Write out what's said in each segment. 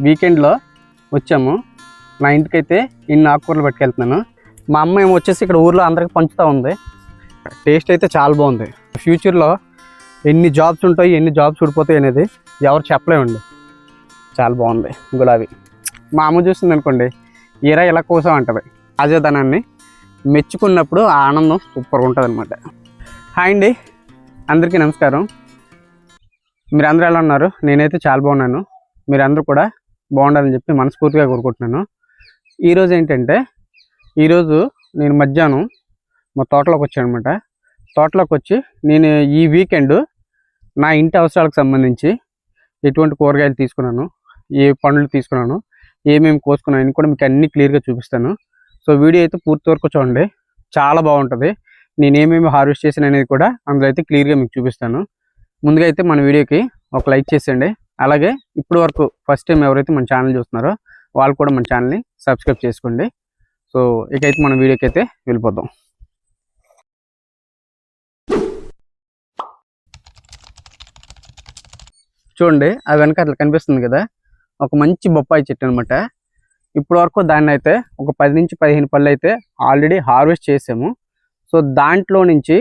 వీకెండ్లో వచ్చాము. నా ఇంటికైతే ఇన్ని ఆకుకూరలు పట్టుకెళ్తున్నాను. మా అమ్మ ఏమో వచ్చేసి ఇక్కడ ఊర్లో అందరికి పంచుతూ ఉంది. టేస్ట్ అయితే చాలా బాగుంది. ఫ్యూచర్లో ఎన్ని జాబ్స్ ఉంటాయి, ఎన్ని జాబ్స్ ఊడిపోతాయి అనేది ఎవరు చెప్పలేమండి. చాలా బాగుంది గులాబీ. మా అమ్మ చూస్తుంది అనుకోండి, ఈరా ఇలా కోసం అంటది. తాజాదనాన్ని మెచ్చుకున్నప్పుడు ఆ ఆనందం సూపర్గా ఉంటుంది అనమాట. హాయ్ అండి, అందరికీ నమస్కారం. మీరందరూ ఎలా ఉన్నారు? నేనైతే చాలా బాగున్నాను. మీరందరూ కూడా బాగుండాలని చెప్పి మనస్ఫూర్తిగా కోరుకుంటున్నాను. ఈరోజు ఏంటంటే, ఈరోజు నేను మధ్యాహ్నం మా తోటలోకి వచ్చాను అనమాట. తోటలోకి వచ్చి నేను ఈ వీకెండ్ నా ఇంటి అవసరాలకు సంబంధించి ఎటువంటి కూరగాయలు తీసుకున్నాను, ఏ పండ్లు తీసుకున్నాను, ఏమేమి కోసుకున్నాను అని కూడా మీకు అన్నీ క్లియర్గా చూపిస్తాను. సో వీడియో అయితే పూర్తి వరకు చూడండి, చాలా బాగుంటుంది. నేను ఏమేమి హార్వెస్ట్ చేసాను అనేది కూడా అందులో అయితే క్లియర్గా మీకు చూపిస్తాను. ముందుగా అయితే మన వీడియోకి ఒక లైక్ చేసేయండి. అలాగే ఇప్పుడు వరకు ఫస్ట్ టైం ఎవరైతే మన ఛానల్ చూస్తున్నారో వాళ్ళు కూడా మన ఛానల్ని సబ్స్క్రైబ్ చేసుకోండి. సో ఇకైతే మన వీడియోకి అయితే వెళ్ళిపోదాం. చూడండి, ఆ వెనక అట్లా కనిపిస్తుంది కదా, ఒక మంచి బొప్పాయి చెట్టు అనమాట. ఇప్పటి వరకు దాన్ని అయితే ఒక 10 నుంచి 15 పళ్ళు అయితే ఆల్రెడీ హార్వెస్ట్ చేసాము. సో దాంట్లో నుంచి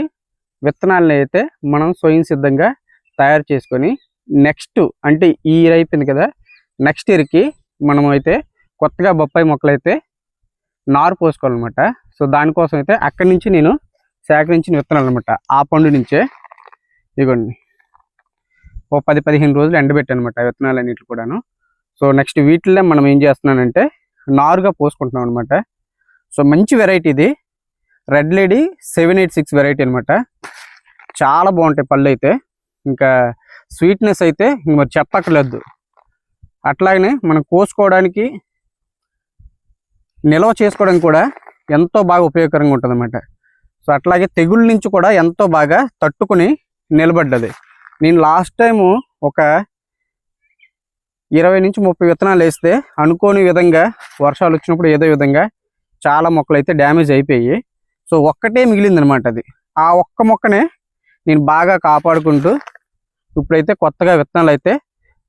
విత్తనాలను అయితే మనం స్వయం సిద్ధంగా తయారు చేసుకొని నెక్స్ట్ అంటే ఈ ఇయర్ అయిపోయింది కదా, నెక్స్ట్ ఇయర్కి మనం అయితే కొత్తగా బొప్పాయి మొక్కలు అయితే నారు పోసుకోవాలన్నమాట. సో దానికోసం అయితే అక్కడి నుంచి నేను సేకరించిన విత్తనాలు అనమాట. ఆ పండు నుంచే ఇదిగోండి ఓ 10-15 రోజులు ఎండబెట్టాను అనమాట విత్తనాలు అన్నింటి కూడాను. సో నెక్స్ట్ వీటిల్లో మనం ఏం చేస్తున్నానంటే నారుగా పోసుకుంటున్నాం అనమాట. సో మంచి వెరైటీ ఇది, రెడ్ లేడీ 786 వెరైటీ అనమాట. చాలా బాగుంటాయి పళ్ళు అయితే, ఇంకా స్వీట్నెస్ అయితే ఇంక మరి చెప్పక్కర్లేదు. అట్లాగనే మనం కోసుకోవడానికి, నిల్వ చేసుకోవడానికి కూడా ఎంతో బాగా ఉపయోగకరంగా ఉంటుంది అనమాట. సో అట్లాగే తెగుళ్ళ నుంచి కూడా ఎంతో బాగా తట్టుకుని నిలబడ్డది. నేను లాస్ట్ టైము ఒక 20 నుంచి 30 విత్తనాలు వేస్తే అనుకోని విధంగా వర్షాలు వచ్చినప్పుడు ఏదో విధంగా చాలా మొక్కలు అయితే డ్యామేజ్ అయిపోయి, సో ఒక్కటే మిగిలిందనమాట. అది ఆ ఒక్క మొక్కనే నేను బాగా కాపాడుకుంటూ ఇప్పుడైతే కొత్తగా విత్తనాలు అయితే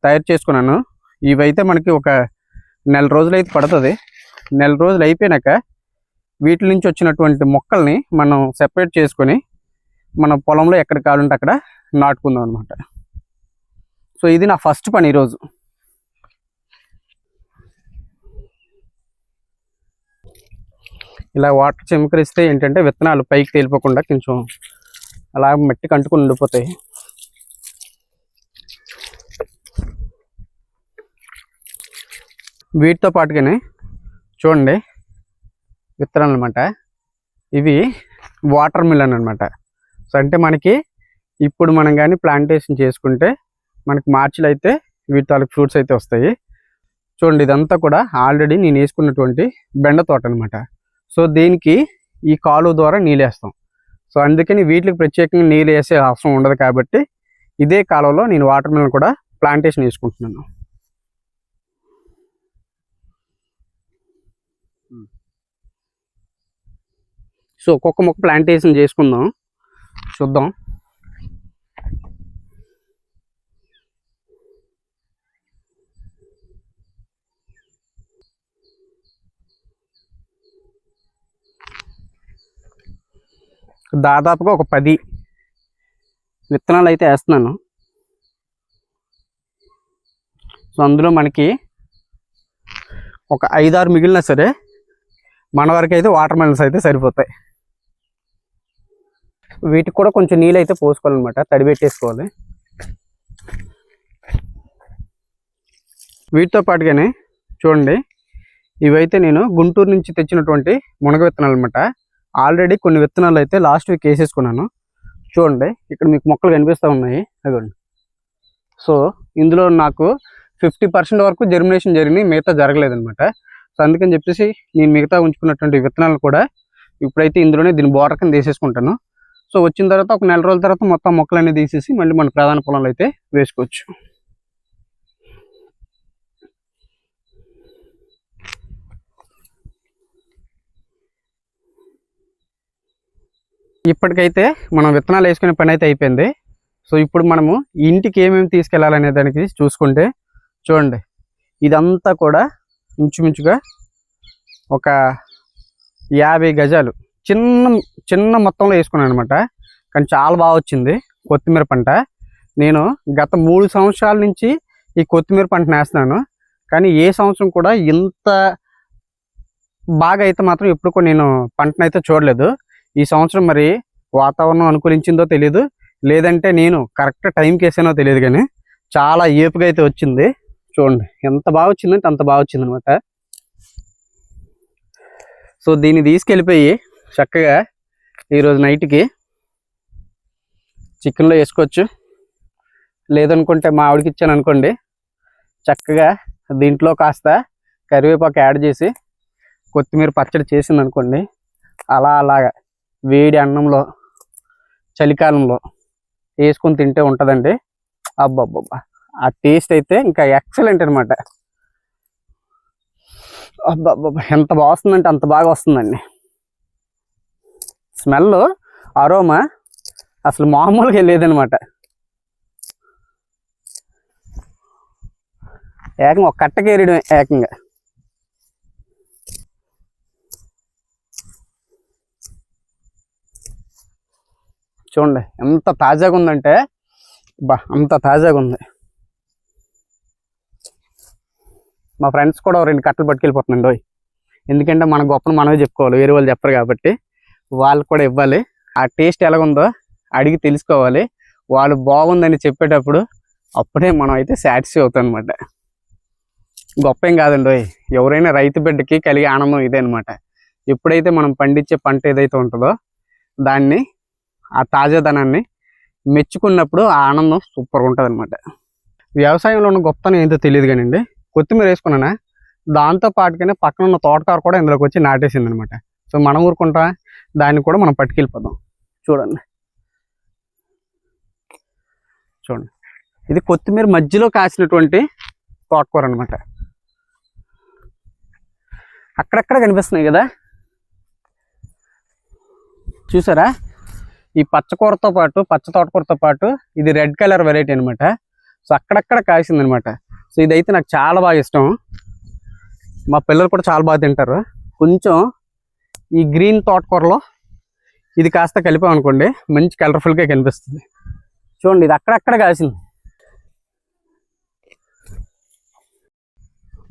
తయారు చేసుకున్నాను. ఇవైతే మనకి ఒక 1 నెల రోజులు అయితే పడుతుంది. 1 నెల రోజులు అయిపోయినాక వీటి నుంచి వచ్చినటువంటి మొక్కల్ని మనం సెపరేట్ చేసుకొని మన పొలంలో ఎక్కడ కావాలంటే అక్కడ నాటుకుందాం అనమాట. సో ఇది నా ఫస్ట్ పని ఈరోజు. ఇలా వాటర్ చిమకరిస్తే ఏంటంటే విత్తనాలు పైకి తేలిపోకుండా కొంచెం అలా మట్టికి అంటుకుని ఉండిపోతాయి. వీటితో పాటుగానే చూడండి విత్తనాలు అనమాట. ఇవి వాటర్ మిలన్ అనమాట. సో అంటే మనకి ఇప్పుడు మనం కానీ ప్లాంటేషన్ చేసుకుంటే మనకి మార్చిలో అయితే వీటి తాలూకు ఫ్రూట్స్ అయితే వస్తాయి. చూడండి, ఇదంతా కూడా ఆల్రెడీ నేను వేసుకున్నటువంటి బెండ తోట అనమాట. సో దీనికి ఈ కాలువ ద్వారా నీళ్ళు వేస్తాం. సో అందుకని వీటికి ప్రత్యేకంగా నీళ్ళు వేసే అవసరం ఉండదు కాబట్టి ఇదే కాలువలో నేను వాటర్ మిలన్ కూడా ప్లాంటేషన్ వేసుకుంటున్నాను. సో ఒక్కొక్క మొక్క ప్లాంటేషన్ చేసుకుందాం, చూద్దాం. దాదాపుగా ఒక 10 విత్తనాలు అయితే వేస్తున్నాను. సో అందులో మనకి ఒక 5-6 మిగిలినా సరే మన వరకు అయితే వాటర్ మెలన్స్ అయితే సరిపోతాయి. వీటికి కూడా కొంచెం నీళ్ళు అయితే పోసుకోవాలన్నమాట, తడిపెట్టేసుకోవాలి. వీటితో పాటుగానే చూడండి, ఇవైతే నేను గుంటూరు నుంచి తెచ్చినటువంటి మునగ విత్తనాలు అనమాట. ఆల్రెడీ కొన్ని విత్తనాలు అయితే లాస్ట్ వీక్ వేసేసుకున్నాను. చూడండి, ఇక్కడ మీకు మొక్కలు కనిపిస్తూ ఉన్నాయి అదిగోండి. సో ఇందులో నాకు 50% వరకు జర్మినేషన్ జరిగినాయి, మిగతా జరగలేదనమాట. సో అందుకని చెప్పేసి నేను మిగతా ఉంచుకున్నటువంటి విత్తనాలు కూడా ఇప్పుడైతే ఇందులోనే దీని బోర్డర్ కింద వేసేసుకుంటాను. సో వచ్చిన తర్వాత ఒక 1 నెల రోజుల తర్వాత మొత్తం మొక్కలన్నీ తీసేసి మళ్ళీ మన ప్రధాన పొలంలో అయితే వేసుకోవచ్చు. ఇప్పటికైతే మనం విత్తనాలు వేసుకునే పని అయితే అయిపోయింది. సో ఇప్పుడు మనము ఇంటికి ఏమేమి తీసుకెళ్లాలనే దానికి చూసుకుంటే చూడండి, ఇదంతా కూడా ఇంచుమించుగా ఒక 50 గజాలు చిన్న చిన్న మొత్తంలో వేసుకున్నాను అనమాట. కానీ చాలా బాగా వచ్చింది కొత్తిమీర పంట. నేను గత 3 సంవత్సరాల నుంచి ఈ కొత్తిమీర పంటను వేస్తున్నాను. కానీ ఏ సంవత్సరం కూడా ఇంత బాగా అయితే మాత్రం ఎప్పుడు కూడా నేను పంటను అయితే చూడలేదు. ఈ సంవత్సరం మరి వాతావరణం అనుకూలించిందో తెలియదు, లేదంటే నేను కరెక్ట్ టైంకి వేసానో తెలియదు, కానీ చాలా ఏపుగా అయితే వచ్చింది. చూడండి ఎంత బాగా వచ్చిందంటే అంత బాగా వచ్చింది అనమాట. సో దీన్ని తీసుకెళ్ళిపోయి చక్కగా ఈరోజు నైట్కి చికెన్లో వేసుకోవచ్చు. లేదనుకుంటే మా ఆవిడకి ఇచ్చాను అనుకోండి, చక్కగా దీంట్లో కాస్త కరివేపాకు యాడ్ చేసి కొత్తిమీర పచ్చడి చేసింది అనుకోండి, అలాగా వేడి అన్నంలో చలికాలంలో వేసుకొని తింటే ఉంటుందండి. అబ్బబ్బబ్బా, ఆ టేస్ట్ అయితే ఇంకా ఎక్సలెంట్ అనమాట. అబ్బబ్బబ్బా, ఎంత బాగా వస్తుందంటే అంత బాగా వస్తుందండి. స్మెల్, అరోమా అసలు మామూలుగా లేదనమాట. ఏకంగా ఒక కట్టకేరియడం ఏకంగా. చూడండి ఎంత తాజాగా ఉందంటే, అంత తాజాగా ఉంది. మా ఫ్రెండ్స్ కూడా 2 కట్టలు పట్టుకెళ్ళిపోతున్నాండి. ఎందుకంటే మన గొప్పను మనమే చెప్పుకోవాలి, వేరే వాళ్ళు చెప్పరు కాబట్టి వాళ్ళకి కూడా ఇవ్వాలి. ఆ టేస్ట్ ఎలాగుందో అడిగి తెలుసుకోవాలి. వాళ్ళు బాగుందని చెప్పేటప్పుడు అప్పుడే మనం అయితే సాటిస్ఫై అవుతాం అనమాట. గొప్ప ఏం కాదండి, ఎవరైనా రైతు బిడ్డకి కలిగే ఆనందం ఇదే అనమాట. ఎప్పుడైతే మనం పండించే పంట ఏదైతే ఉంటుందో దాన్ని, ఆ తాజాదనాన్ని మెచ్చుకున్నప్పుడు ఆ ఆనందం సూపర్గా ఉంటుంది అనమాట. వ్యవసాయంలో ఉన్న గొప్పతనం ఏంటో తెలియదు కానివ్వండి, కొత్తిమీర వేసుకున్నానా దాంతో పాటుగానే పక్కన ఉన్న తోటకార కూడా ఇందులోకి వచ్చి నాటేసింది అనమాట. సో మనం ఊరుకుంటా, దాన్ని కూడా మనం పట్టుకెళ్ళిపోదాం. చూడండి ఇది కొత్తిమీర మధ్యలో కాసినటువంటి తోటకూర అనమాట. అక్కడక్కడ కనిపిస్తున్నాయి కదా, చూసారా? ఈ పచ్చకూరతో పాటు, పచ్చ తోటకూరతో పాటు ఇది రెడ్ కలర్ వెరైటీ అనమాట. సో అక్కడక్కడ కాసింది అనమాట. సో ఇదైతే నాకు చాలా బాగా ఇష్టం. మా పిల్లలు కూడా చాలా బాగా తింటారు. కొంచెం ఈ గ్రీన్ తోటకూరలో ఇది కాస్త కలిపామనుకోండి, మంచి కలర్ఫుల్గా కనిపిస్తుంది. చూడండి ఇది అక్కడక్కడ కాసింది.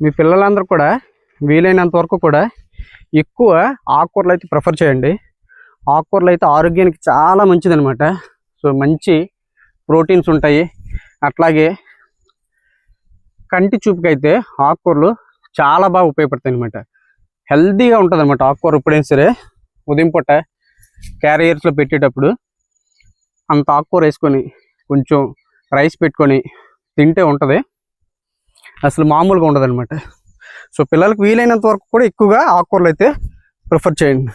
మీ పిల్లలందరూ కూడా వీలైనంత వరకు కూడా ఎక్కువ ఆకుకూరలు అయితే ప్రిఫర్ చేయండి. ఆకుకూరలు అయితే ఆరోగ్యానికి చాలా మంచిది అనమాట. సో మంచి ప్రోటీన్స్ ఉంటాయి. అట్లాగే కంటి చూపుకైతే ఆకుకూరలు చాలా బాగా ఉపయోగపడతాయి అనమాట. హెల్తీగా ఉంటుంది అనమాట ఆకుకూర. ఎప్పుడైనా సరే ఉదయం పూట క్యారియర్స్లో పెట్టేటప్పుడు అంత ఆకుకూర వేసుకొని కొంచెం రైస్ పెట్టుకొని తింటే ఉంటుంది, అసలు మామూలుగా ఉండదు అనమాట. సో పిల్లలకు వీలైనంత వరకు కూడా ఎక్కువగా ఆకుకూరలు అయితే ప్రిఫర్ చేయండి.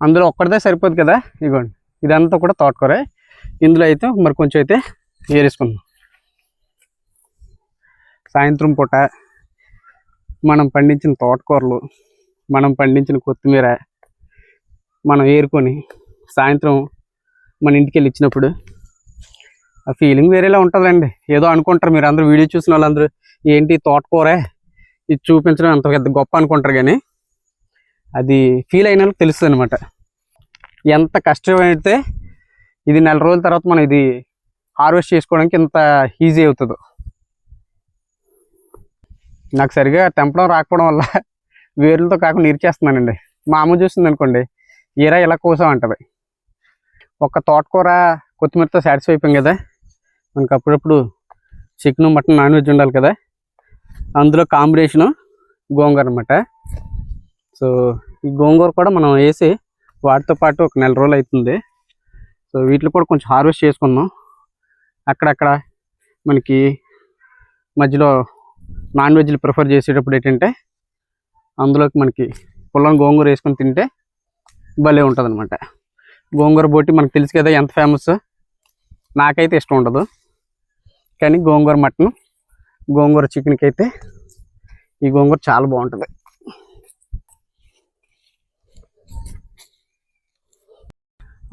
అందులో ఒక్కడితే సరిపోదు కదా, ఇదిగోండి ఇదంతా కూడా తోటకూర. ఇందులో అయితే మరి కొంచెం అయితే ఏరేసుకుందాం. సాయంత్రం పూట మనం పండించిన తోటకూరలు, మనం పండించిన కొత్తిమీర మనం ఏరుకొని సాయంత్రం మన ఇంటికి వెళ్ళి ఇచ్చినప్పుడు ఆ ఫీలింగ్ వేరేలా ఉంటుందండి. ఏదో అనుకుంటారు మీరు అందరూ, వీడియో చూసిన వాళ్ళందరూ ఏంటి తోటకూరే ఇది చూపించడం అంత పెద్ద గొప్ప అనుకుంటారు, కానీ అది ఫీల్ అయిన వాళ్ళకి తెలుస్తుంది అనమాట. ఎంత కష్టమైతే ఇది 4 రోజుల తర్వాత మనం ఇది హార్వెస్ట్ చేసుకోవడానికి ఎంత ఈజీ అవుతుందో. నాకు సరిగా తెంపడం రాకపోవడం వల్ల వేర్లతో కాకుండా ఇరిచేస్తున్నానండి. మా అమ్మ చూస్తుంది అనుకోండి, ఏరా ఇలా కోసం అంటది. ఒక తోటకూర కొత్తిమీరతో సాటిస్ఫై అయిపోయాం కదా, మనకు అప్పుడప్పుడు చికెన్, మటన్, నాన్ వెజ్ ఉండాలి కదా. అందులో కాంబినేషను గోంగూర అనమాట. సో ఈ గోంగూర కూడా మనం వేసి వాటితో పాటు ఒక 4 రోజులు అవుతుంది. సో వీటిలో కూడా కొంచెం హార్వెస్ట్ చేసుకుందాం. అక్కడక్కడ మనకి మధ్యలో నాన్ వెజ్లు ప్రిఫర్ చేసేటప్పుడు ఏంటంటే అందులోకి మనకి పుల్లని గోంగూర వేసుకొని తింటే భలే ఉంటుంది అనమాట. గోంగూర బోటి మనకు తెలుసు కదా ఎంత ఫేమస్. నాకైతే ఇష్టం ఉండదు, కానీ గోంగూర మటన్, గోంగూర చికెన్కి అయితే ఈ గోంగూర చాలా బాగుంటుంది.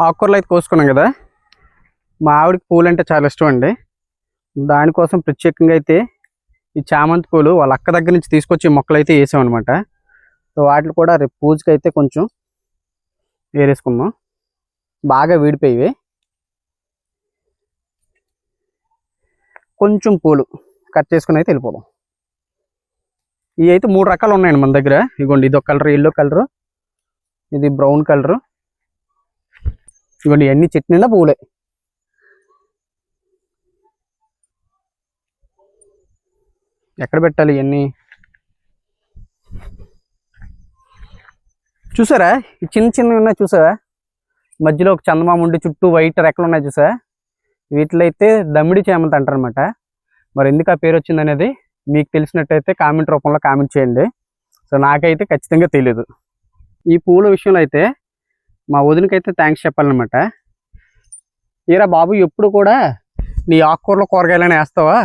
ఆకుకూరలు అయితే కోసుకున్నాం కదా, మా ఆవిడకి పూలు అంటే చాలా ఇష్టం అండి. దానికోసం ప్రత్యేకంగా అయితే ఈ చామంతి పూలు వాళ్ళ అక్క దగ్గర నుంచి తీసుకొచ్చి మొక్కలు అయితే వేసామన్నమాట. సో వాటిని కూడా రేపు పూజకి అయితే కొంచెం వేరేసుకుందాం. బాగా వీడిపోయి కొంచెం పూలు కట్ చేసుకుని అయితే వెళ్ళిపోదాం. ఇవి అయితే 3 రకాలు ఉన్నాయండి మన దగ్గర. ఇదిగోండి, ఇది ఒక కలర్, ఎల్లో కలరు, ఇది బ్రౌన్ కలరు. ఇదిగోండి, ఇవన్నీ చెట్టు నిండా పువ్వులే. ఎక్కడ పెట్టాలి ఇవన్నీ? చూసారా ఈ చిన్న చిన్నవి ఉన్నాయి చూసారా? మధ్యలో ఒక చందమామ ఉండి చుట్టూ వైట్ రెక్కలు ఉన్నాయి చూసారా? వీటిలో అయితే దమ్మిడి చేమంతి అంటారనమాట. మరి ఎందుకు ఆ పేరు వచ్చింది అనేది మీకు తెలిసినట్టయితే కామెంట్ రూపంలో కామెంట్ చేయండి. సో నాకైతే ఖచ్చితంగా తెలియదు. ఈ పూల విషయంలో అయితే మా వదినకైతే థ్యాంక్స్ చెప్పాలన్నమాట. ఏరా బాబు, ఎప్పుడు కూడా నీ ఆకుకూరలో కూరగాయలని వేస్తావా?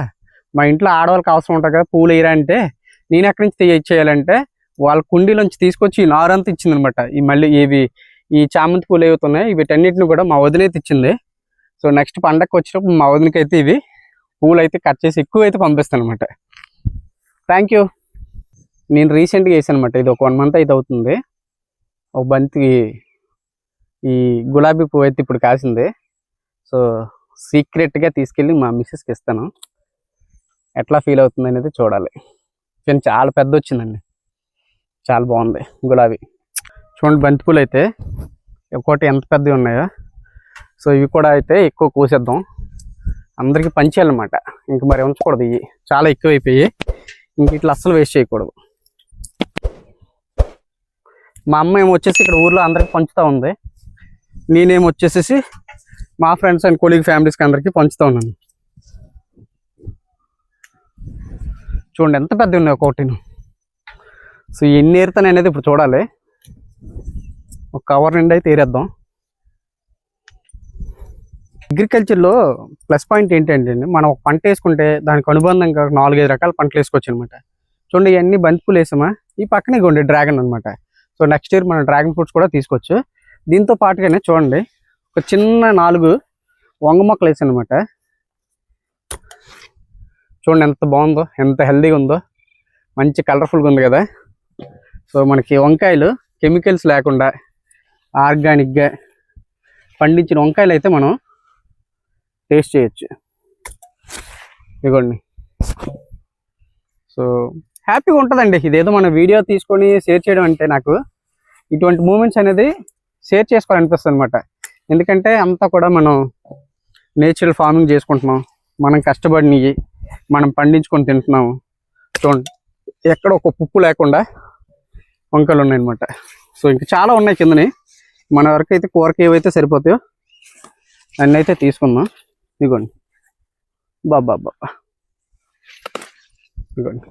మా ఇంట్లో ఆడవాళ్ళకి అవసరం ఉంటుంది కదా పూలు వేయరా అంటే, నేను ఎక్కడి నుంచి చేయాలంటే వాళ్ళ కుండీలోంచి తీసుకొచ్చి ఈ నారంతా ఇచ్చిందనమాట. ఈ మళ్ళీ ఈ చామంతి పూలు ఏవుతున్నాయి వీటన్నిటిని కూడా మా వదినైతే ఇచ్చింది. సో నెక్స్ట్ పండగకి వచ్చినప్పుడు మా వదినకి అయితే ఇవి పూలు అయితే కట్ చేసి ఎక్కువ అయితే పంపిస్తాను అనమాట. Thank you. నేను రీసెంట్గా వేసాను అనమాట. ఇది ఒక 1 month అయితే అవుతుంది. ఒక బంతికి ఈ గులాబీ పువ్వు అయితే ఇప్పుడు కాసింది. సో సీక్రెట్గా తీసుకెళ్ళి మా మిస్సెస్కి ఇస్తాను. ఎట్లా ఫీల్ అవుతుంది అనేది చూడాలి. కానీ చాలా పెద్ద వచ్చిందండి, చాలా బాగుంది గులాబీ. చూడండి, బంతిపూలు అయితే ఒక్కోటి ఎంత పెద్దవి ఉన్నాయో. సో ఇవి కూడా అయితే ఎక్కువ కోసేద్దాం, అందరికీ పంచేయాలన్నమాట. ఇంక మరి ఉంచకూడదు, ఇవి చాలా ఎక్కువైపోయి. ఇంక ఇట్లా అస్సలు వేస్ట్ చేయకూడదు. మా అమ్మ ఏమో వచ్చేసి ఇక్కడ ఊర్లో అందరికి పంచుతూ ఉంది. నేనేమో వచ్చేసేసి మా ఫ్రెండ్స్ అండ్ కొలీగ్ ఫ్యామిలీస్కి అందరికీ పంచుతూ ఉన్నాను. చూడండి ఎంత పెద్దవి ఉన్నాయి ఒక్కొక్కటి. సో ఎన్ని ఏరుతాను అనేది ఇప్పుడు చూడాలి. ఒక కవర్ నిండా అయితే ఏరేద్దాం. అగ్రికల్చర్లో ప్లస్ పాయింట్ ఏంటంటే మనం ఒక పంట వేసుకుంటే దానికి అనుబంధంగా 4-5 రకాల పంటలు వేసుకోవచ్చు అనమాట. చూడండి, ఇవన్నీ బంతిపూలు వేసామా, ఈ పక్కనే ఇవ్వండి డ్రాగన్ అనమాట. సో నెక్స్ట్ ఇయర్ మనం డ్రాగన్ ఫ్రూట్స్ కూడా తీసుకోవచ్చు. దీంతో పాటుగానే చూడండి, ఒక చిన్న 4 వంగ మొక్కలు వేసాను అనమాట. చూడండి ఎంత బాగుందో, ఎంత హెల్దీగా ఉందో, మంచి కలర్ఫుల్గా ఉంది కదా. సో మనకి వంకాయలు కెమికల్స్ లేకుండా ఆర్గానిక్గా పండించిన వంకాయలు అయితే మనం టేస్ట్ చేయొచ్చు. ఇదిగోండి. సో హ్యాపీగా ఉంటుందండి. ఇదేదో మన వీడియో తీసుకొని షేర్ చేయడం అంటే నాకు ఇటువంటి మూమెంట్స్ అనేది షేర్ చేసుకోవాలనిపిస్తుంది అనమాట. ఎందుకంటే అంతా కూడా మనం నేచురల్ ఫార్మింగ్ చేసుకుంటున్నాం, మనం కష్టపడినవి మనం పండించుకొని తింటున్నాము. చూడండి, ఎక్కడ ఒక పుప్పు లేకుండా వంకాయలు ఉన్నాయన్నమాట. సో ఇంకా చాలా ఉన్నాయి కిందని. మన వరకు అయితే కూరకి ఏవైతే సరిపోతాయో అన్నీ అయితే తీసుకుందాం. ఇదిగోండి, బాబా ఇదిగోండి.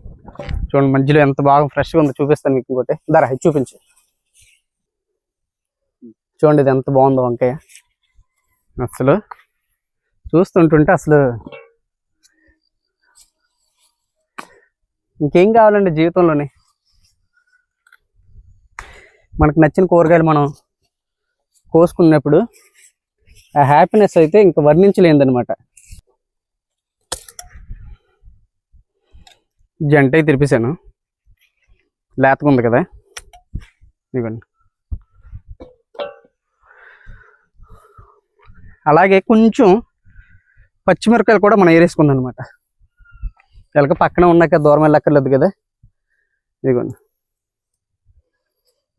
చూడండి మధ్యలో ఎంత బాగా ఫ్రెష్గా ఉందో చూపిస్తాను మీకు. ఇంకోటి ధర ఇది చూపించి చూడండి, ఇది ఎంత బాగుందో వంకాయ. అసలు చూస్తుంటుంటే అసలు ఇంకేం కావాలండి జీవితంలోని. మనకు నచ్చిన కూరగాయలు మనం కోసుకున్నప్పుడు ఆ హ్యాపీనెస్ అయితే ఇంకా వర్ణించలేదన్నమాట. జంట అయితే తిరిపేశాను, లేతగా ఉంది కదా. ఇవ్వండి. అలాగే కొంచెం పచ్చిమిరపకాయలు కూడా మనం ఏరేసుకుందాం అనమాట. ఎలక పక్కన ఉన్నాక దూరం వెళ్ళక్కర్లేదు కదా. ఇదిగోండి,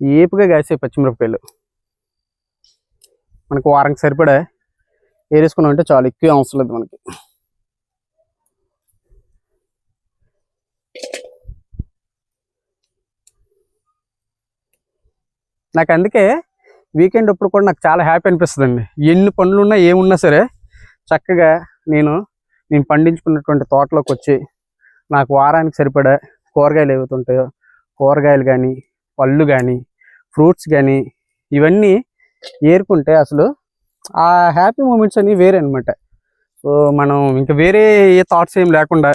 ఏపుగా కాసే పచ్చిమిరపకాయలు మనకు వారానికి సరిపడా ఏరేసుకున్నాం అంటే చాలా ఎక్కువ అవసరం లేదు మనకి. నాకు అందుకే వీకెండ్ అప్పుడు కూడా నాకు చాలా హ్యాపీ అనిపిస్తుంది అండి. ఎన్ని పనులున్నా ఏమున్నా సరే చక్కగా నేను పండించుకున్నటువంటి తోటలోకి వచ్చి నాకు వారానికి సరిపడా కూరగాయలు ఏవైతుంటాయో కూరగాయలు కానీ పళ్ళు కానీ ఫ్రూట్స్ కానీ ఇవన్నీ ఏరుకుంటే అసలు ఆ హ్యాపీ మూమెంట్స్ అన్నీ వేరే అనమాట. సో మనం ఇంకా వేరే ఏ థాట్స్ ఏం లేకుండా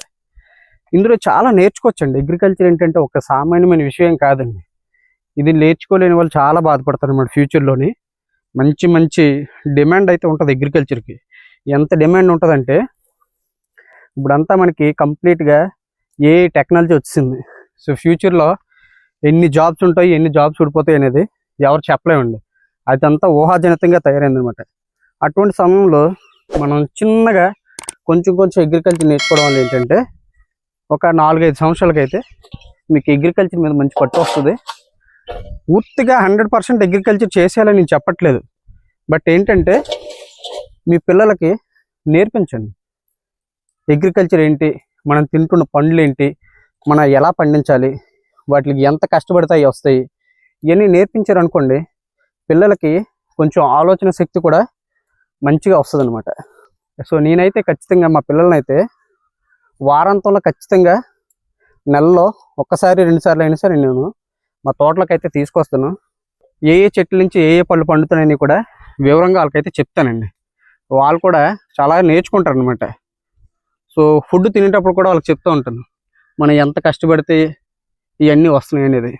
ఇందులో చాలా నేర్చుకోవచ్చండి. అగ్రికల్చర్ ఏంటంటే ఒక సామాన్యమైన విషయం కాదండి. ఇది నేర్చుకోలేని వాళ్ళు చాలా బాధపడతారు అన్నమాట. ఫ్యూచర్లోని మంచి మంచి డిమాండ్ అయితే ఉంటుంది అగ్రికల్చర్కి. ఎంత డిమాండ్ ఉంటుందంటే ఇప్పుడంతా మనకి కంప్లీట్గా ఏ టెక్నాలజీ వచ్చింది. సో ఫ్యూచర్లో ఎన్ని జాబ్స్ ఉంటాయి, ఎన్ని జాబ్స్ ఊడిపోతాయి అనేది ఎవరు చెప్పలేమండి. అదంతా ఊహాజనితంగా తయారైందనమాట. అటువంటి సమయంలో మనం చిన్నగా కొంచెం అగ్రికల్చర్ నేర్చుకోవడం వల్ల ఏంటంటే ఒక 4-5 సంవత్సరాలకైతే మీకు అగ్రికల్చర్ మీద మంచి పట్టు వస్తుంది. పూర్తిగా 100% అగ్రికల్చర్ చేసేయాలని నేను చెప్పట్లేదు. బట్ ఏంటంటే మీ పిల్లలకి నేర్పించండి. అగ్రికల్చర్ ఏంటి, మనం తింటున్న పండ్లు ఏంటి, మనం ఎలా పండించాలి, వాటికి ఎంత కష్టపడితే అవి వస్తాయి, ఇవన్నీ నేర్పించారు అనుకోండి, పిల్లలకి కొంచెం ఆలోచన శక్తి కూడా మంచిగా వస్తుంది అనమాట. సో నేనైతే ఖచ్చితంగా మా పిల్లల్ని అయితే వారాంతంలో ఖచ్చితంగా నెలలో 1-2 సార్లు అయినా సరే నేను మా తోటలోకి అయితే తీసుకొస్తాను. ఏ చెట్ల నుంచి ఏ పళ్ళు పండుతున్నాయని కూడా వివరంగా వాళ్ళకైతే చెప్తానండి. వాళ్ళు కూడా చాలా నేర్చుకుంటారు అనమాట. సో ఫుడ్ తినేటప్పుడు కూడా వాళ్ళకి చెప్తూ ఉంటాను, మనం ఎంత కష్టపడితే ఇవన్నీ వస్తున్నాయి అనేది.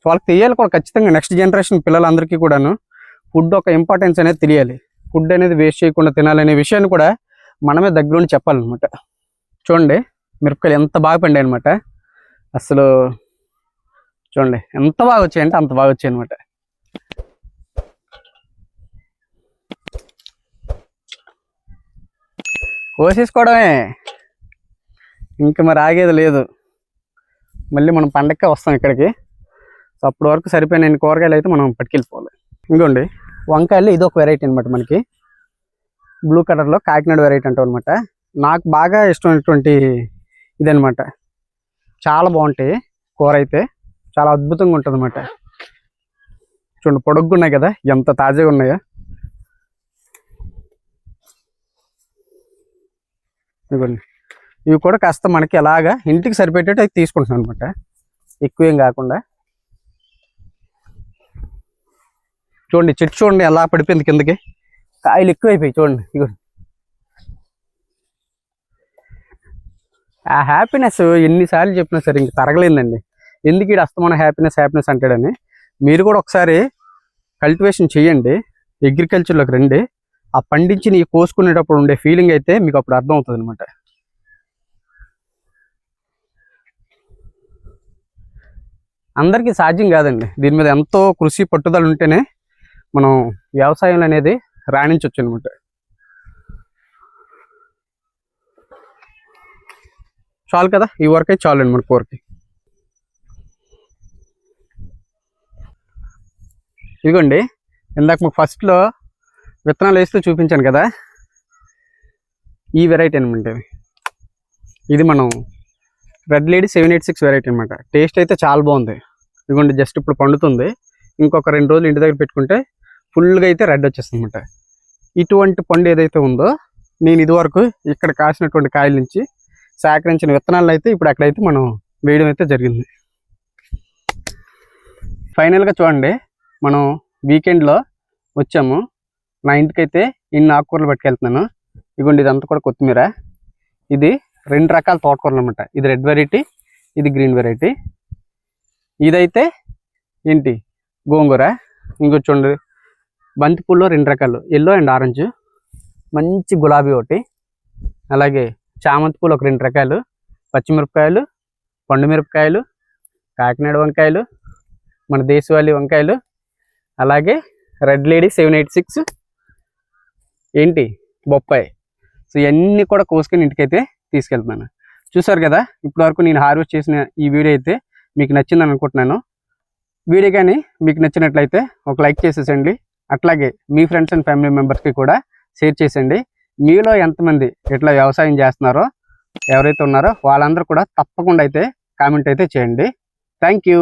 వాళ్ళకి తెలియాలి కూడా ఖచ్చితంగా. నెక్స్ట్ జనరేషన్ పిల్లలందరికీ కూడాను ఫుడ్ ఒక ఇంపార్టెన్స్ అనేది తెలియాలి. ఫుడ్ అనేది వేస్ట్ చేయకుండా తినాలనే విషయాన్ని కూడా మనమే దగ్గరుండి చెప్పాలన్నమాట. చూడండి మిరపకాయలు ఎంత బాగా పండాయి అనమాట. అసలు చూడండి ఎంత బాగా వచ్చాయంటే అంత బాగా వచ్చాయి అనమాట. కోసేసుకోవడమే, ఇంకా మరి ఆగేది లేదు. మళ్ళీ మనం పండక్కే వస్తాం ఇక్కడికి. సో అప్పటి వరకు సరిపోయిన కూరగాయలు అయితే మనం పట్టుకెళ్ళిపోవాలి. ఇంకోండి వంకాయలు, ఇది ఒక వెరైటీ అనమాట. మనకి బ్లూ కలర్లో కాకినాడ వెరైటీ అంటాం అనమాట. నాకు బాగా ఇష్టమైనటువంటి ఇదనమాట. చాలా బాగుంటాయి. కూర అయితే చాలా అద్భుతంగా ఉంటుంది అనమాట. చూడండి పొడుగ్గా ఉన్నాయి కదా, ఎంత తాజాగా ఉన్నాయో. ఇదిగోండి ఇవి కూడా కాస్త మనకి ఎలాగా ఇంటికి సరిపెట్టేట్టు అయితే తీసుకుంటున్నాను అనమాట, ఎక్కువేం కాకుండా. చూడండి చెట్టు చూడండి ఎలా పడిపోయింది కిందకి, కాయలు ఎక్కువైపోయి చూడండి. ఇదిగోండి ఆ హ్యాపీనెస్ ఎన్నిసార్లు చెప్పినా సరే ఇంక తరగలేదండి. ఎందుకు ఇక్కడ అస్తమానం హ్యాపీనెస్ అంటాడని. మీరు కూడా ఒకసారి కల్టివేషన్ చేయండి, అగ్రికల్చర్లోకి రండి. ఆ పండించి నీ కోసుకునేటప్పుడు ఉండే ఫీలింగ్ అయితే మీకు అప్పుడు అర్థం అవుతుంది అనమాట. అందరికీ సాధ్యం కాదండి. దీని మీద ఎంతో కృషి పట్టుదల ఉంటేనే మనం వ్యవసాయం అనేది రాణించవచ్చు అనమాట. చాలు కదా, ఈ వర్క్ అయితే చాలండి మన కూరకి. ఇదిగోండి ఇందాక మాకు ఫస్ట్లో విత్తనాలు వేస్తూ చూపించాను కదా, ఈ వెరైటీ అనమాట. ఇది మనం రెడ్ లేడీ 786 వెరైటీ అనమాట. టేస్ట్ అయితే చాలా బాగుంది. ఇదిగోండి జస్ట్ ఇప్పుడు పండుతుంది. ఇంకొక 2 రోజులు ఇంటి దగ్గర పెట్టుకుంటే ఫుల్గా అయితే రెడ్ వచ్చేస్తుంది అనమాట. ఇటువంటి పండు ఏదైతే ఉందో, నేను ఇదివరకు ఇక్కడ కాసినటువంటి కాయల నుంచి సేకరించిన విత్తనాలను అయితే ఇప్పుడు అక్కడైతే మనం వేయడం అయితే జరిగింది. ఫైనల్గా చూడండి, మనం వీకెండ్లో వచ్చాము. నా ఇంటికైతే ఇన్ని ఆకుకూరలు పట్టుకెళ్తున్నాను. ఇదిగోండి ఇదంతా కూడా కొత్తిమీర. ఇది 2 రకాల తోటకూరలు అనమాట. ఇది రెడ్ వెరైటీ, ఇది గ్రీన్ వెరైటీ. ఇదైతే ఏంటి గోంగూర. ఇంకో చూడండి బంతిపూల్లో 2 రకాలు, ఎల్లో అండ్ ఆరెంజ్. మంచి గులాబీ ఒకటి, అలాగే చామంతి పూలు ఒక 2 రకాలు, పచ్చిమిరపకాయలు, పండు మిరపకాయలు, కాకినాడ వంకాయలు, మన దేశవాళీ వంకాయలు, అలాగే రెడ్ లేడీ 786 ఏంటి బొప్పాయి. సో ఇవన్నీ కూడా కోసుకొని ఇంటికైతే తీసుకెళ్తున్నాను. చూసారు కదా, ఇప్పటి వరకు నేను హార్వెస్ట్ చేసిన ఈ వీడియో అయితే మీకు నచ్చిందని అనుకుంటున్నాను. వీడియో కానీ మీకు నచ్చినట్లయితే ఒక లైక్ చేసేసండి. అట్లాగే మీ ఫ్రెండ్స్ అండ్ ఫ్యామిలీ మెంబర్స్కి కూడా షేర్ చేసేయండి. మీలో ఎంతమంది ఇట్లా వ్యవసాయం చేస్తున్నారో, ఎవరైతే ఉన్నారో వాళ్ళందరూ కూడా తప్పకుండా అయితే కామెంట్ అయితే చేయండి. Thank you.